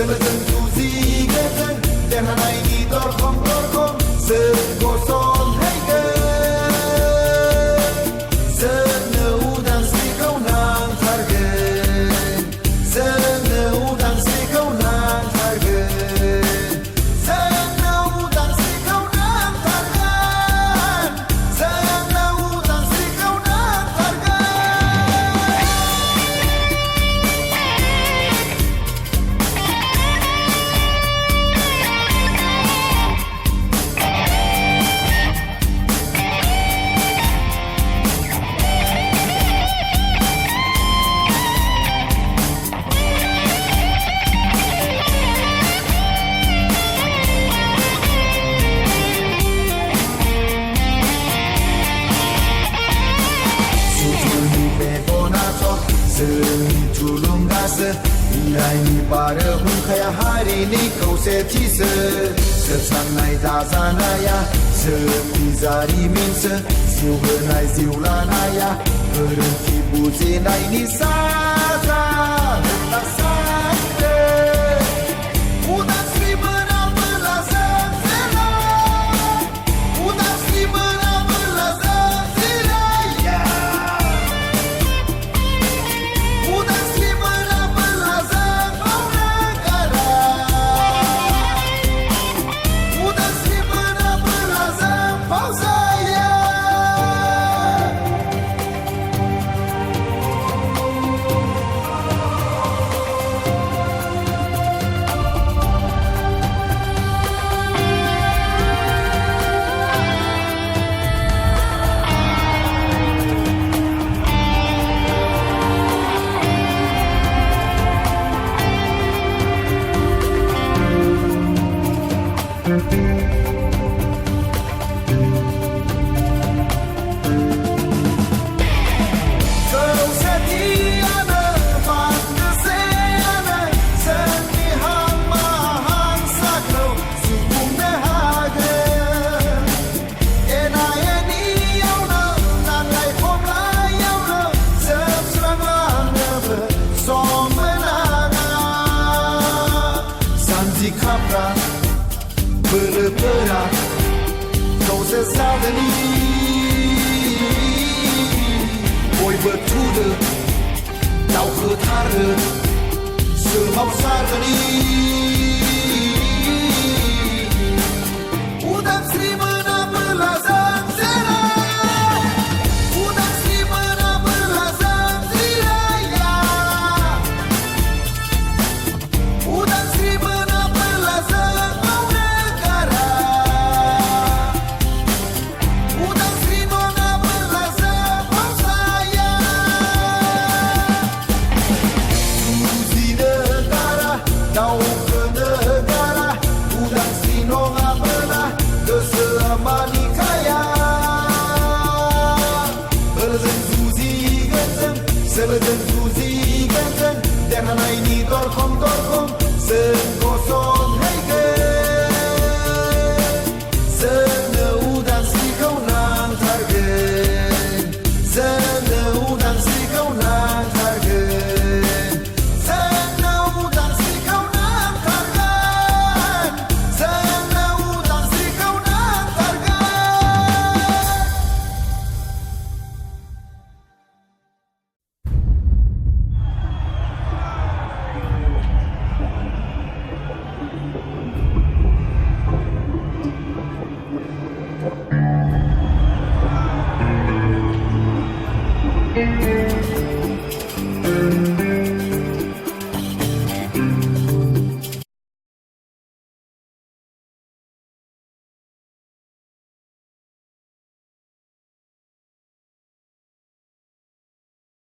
Seleseng susi geten dan hanai ni torkom segosong heigen sene udang si kau nang targen sene udang si kau nang targen sene udang si kau nang targen sene udang si kau nang targen. Tulung rasa nilai ni para hun kaya hari ni kau setisa sesangai dazanaya semizari minse siu benai siu lanaya berhenti buzinai ni saza tak sakde udang Sri mwnabwla zela udang Sri mwnabwla zela ya udang Sri mwnabwla zebau negara udang Sri mwnabwla zebau saya. Kau setia pandasena seni hang mahang sakau sukung bahagia ena eni yau na nangai pom lai yau na sep serang lang nebe som menaga sanji kapra berpera kau sesadani Oi bertude Tau ketara Semau sargani Udang Sri mwnabwla zela Udang Sri mwnabwla zela ya Udang Sri mwnabwla zebau negara udang Sri mwnabwla zebau saya. Susi negara kau